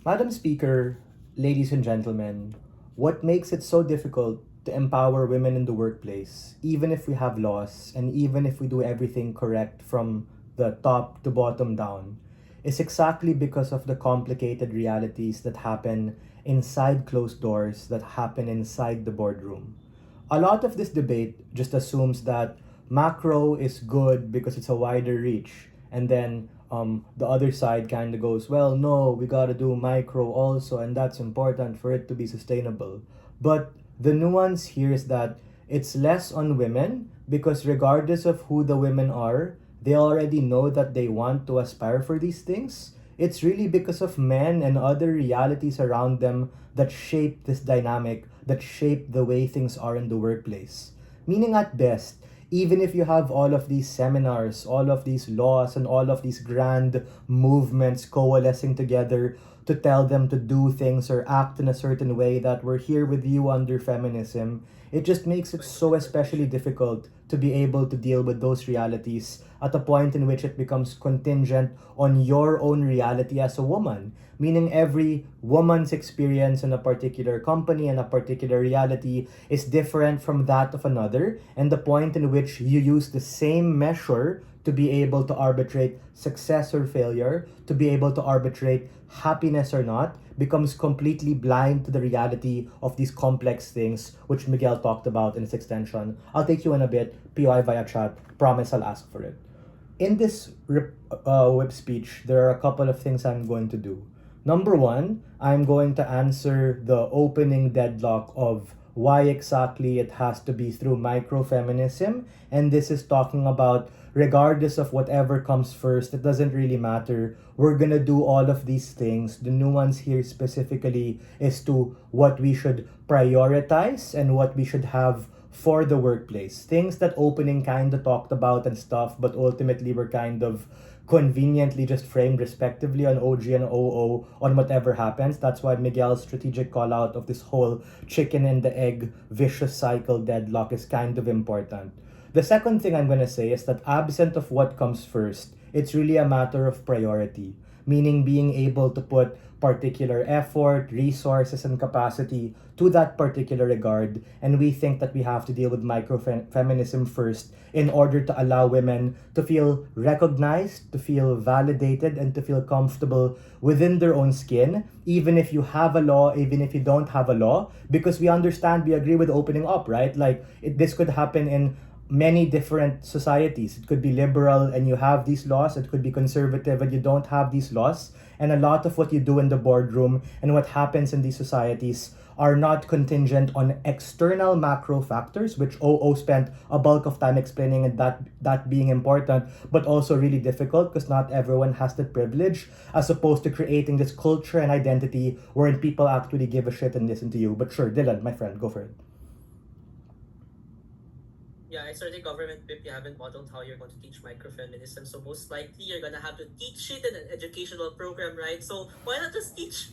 Madam Speaker, ladies and gentlemen, what makes it so difficult to empower women in the workplace, even if we have laws and even if we do everything correct from the top to bottom down, is exactly because of the complicated realities that happen inside closed doors, that happen inside the boardroom. A lot of this debate just assumes that macro is good because it's a wider reach, and then the other side kind of goes, well, no, we got to do micro also, and that's important for it to be sustainable. But the nuance here is that it's less on women because regardless of who the women are, they already know that they want to aspire for these things. It's really because of men and other realities around them that shape this dynamic, that shape the way things are in the workplace. Meaning, at best, even if you have all of these seminars, all of these laws, and all of these grand movements coalescing together to tell them to do things or act in a certain way that we're here with you under feminism, it just makes it so especially difficult to be able to deal with those realities at a point in which it becomes contingent on your own reality as a woman. Meaning, every woman's experience in a particular company and a particular reality is different from that of another, and the point in which you use the same measure to be able to arbitrate success or failure, to be able to arbitrate happiness or not, becomes completely blind to the reality of these complex things, which Miguel talked about in its extension. I'll take you in a bit, POI via chat, promise I'll ask for it. In this whip speech, there are a couple of things I'm going to do. Number one, I'm going to answer the opening deadlock of why exactly it has to be through microfeminism. And this is talking about regardless of whatever comes first, it doesn't really matter. We're gonna do all of these things. The nuance here specifically is to what we should prioritize and what we should have for the workplace. Things that opening kind of talked about and stuff, but ultimately were kind of conveniently just framed respectively on OG and OO on whatever happens. That's why Miguel's strategic call out of this whole chicken and the egg vicious cycle deadlock is kind of important. The second thing I'm going to say is that absent of what comes first, it's really a matter of priority, meaning being able to put particular effort, resources, and capacity to that particular regard. And we think that we have to deal with microfeminism first in order to allow women to feel recognized, to feel validated, and to feel comfortable within their own skin, even if you have a law, even if you don't have a law, because we understand, we agree with opening up, right? Like, this could happen in many different societies. It could be liberal and you have these laws, it could be conservative and you don't have these laws. And a lot of what you do in the boardroom and what happens in these societies are not contingent on external macro factors, which OO spent a bulk of time explaining, and that being important, but also really difficult because not everyone has the privilege, as opposed to creating this culture and identity wherein people actually give a shit and listen to you. But sure, Dylan, my friend, go for it. Yeah, it's already government whip. You haven't modeled how you're going to teach microfeminism, so most likely you're gonna have to teach it in an educational program, right? So why not just teach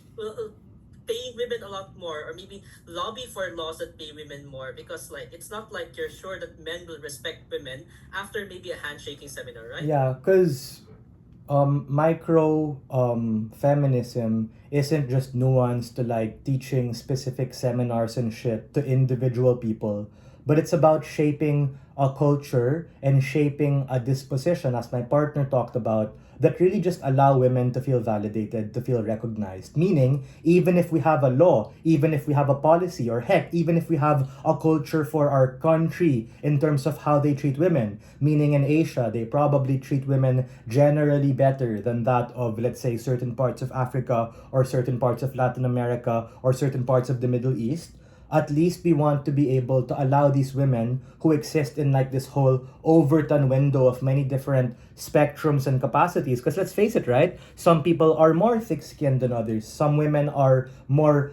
paying women a lot more, or maybe lobby for laws that pay women more? Because like it's not like you're sure that men will respect women after maybe a handshaking seminar, right? Yeah, because micro feminism isn't just nuanced to like teaching specific seminars and shit to individual people, but it's about shaping a culture and shaping a disposition, as my partner talked about, that really just allow women to feel validated, to feel recognized. Meaning, even if we have a law, even if we have a policy, or heck, even if we have a culture for our country in terms of how they treat women, meaning in Asia, they probably treat women generally better than that of, let's say, certain parts of Africa or certain parts of Latin America or certain parts of the Middle East. At least we want to be able to allow these women who exist in like this whole Overton window of many different spectrums and capacities. Because let's face it, right? Some people are more thick-skinned than others. Some women are more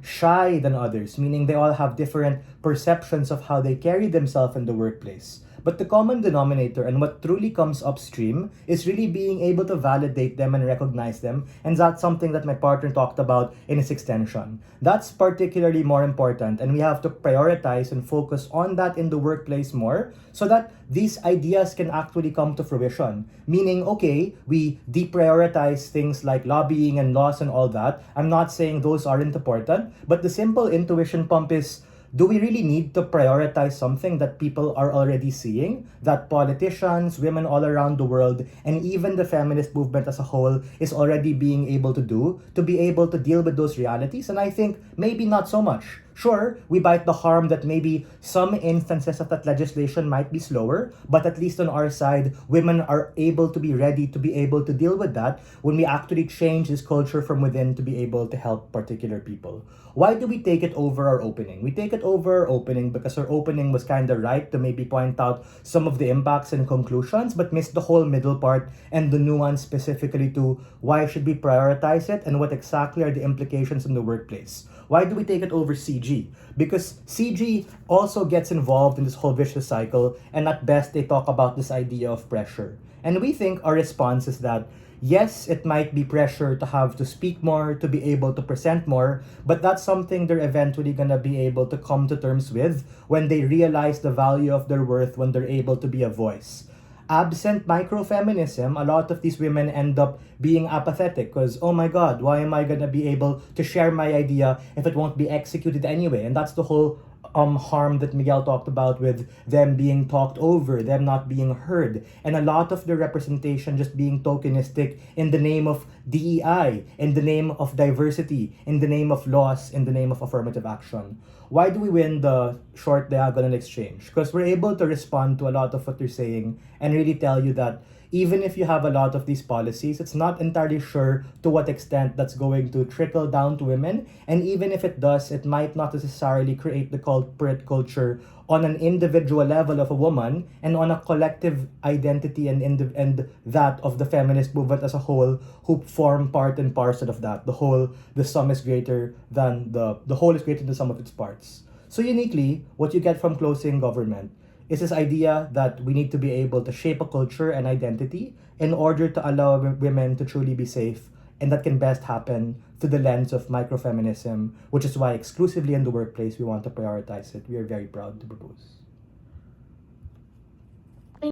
shy than others, meaning they all have different perceptions of how they carry themselves in the workplace. But the common denominator and what truly comes upstream is really being able to validate them and recognize them. And that's something that my partner talked about in his extension. That's particularly more important, and we have to prioritize and focus on that in the workplace more so that these ideas can actually come to fruition. Meaning, okay, we deprioritize things like lobbying and laws and all that. I'm not saying those aren't important, but the simple intuition pump is, do we really need to prioritize something that people are already seeing? That politicians, women all around the world, and even the feminist movement as a whole is already being able to do to be able to deal with those realities? And I think maybe not so much. Sure, we bite the harm that maybe some instances of that legislation might be slower, but at least on our side, women are able to be ready to be able to deal with that when we actually change this culture from within to be able to help particular people. Why do we take it over our opening? We take it over our opening because our opening was kind of right to maybe point out some of the impacts and conclusions, but missed the whole middle part and the nuance specifically to why should we prioritize it and what exactly are the implications in the workplace. Why do we take it over CG? Because CG also gets involved in this whole vicious cycle, and at best they talk about this idea of pressure. And we think our response is that yes, it might be pressure to have to speak more, to be able to present more, but that's something they're eventually gonna be able to come to terms with when they realize the value of their worth, when they're able to be a voice. Absent microfeminism, a lot of these women end up being apathetic because, oh my god, why am I gonna be able to share my idea if it won't be executed anyway? And that's the whole harm that Miguel talked about with them being talked over, them not being heard, and a lot of the representation just being tokenistic in the name of DEI, in the name of diversity, in the name of laws, in the name of affirmative action. Why do we win the short diagonal exchange? Because we're able to respond to a lot of what they're saying and really tell you that even if you have a lot of these policies, it's not entirely sure to what extent that's going to trickle down to women. And even if it does, it might not necessarily create the corporate culture on an individual level of a woman and on a collective identity and that of the feminist movement as a whole, who form part and parcel of that. The sum is greater than the whole is greater than the sum of its parts. So uniquely, what you get from closing government is this idea that we need to be able to shape a culture and identity in order to allow women to truly be safe, and that can best happen through the lens of microfeminism, which is why exclusively in the workplace we want to prioritize it. We are very proud to propose.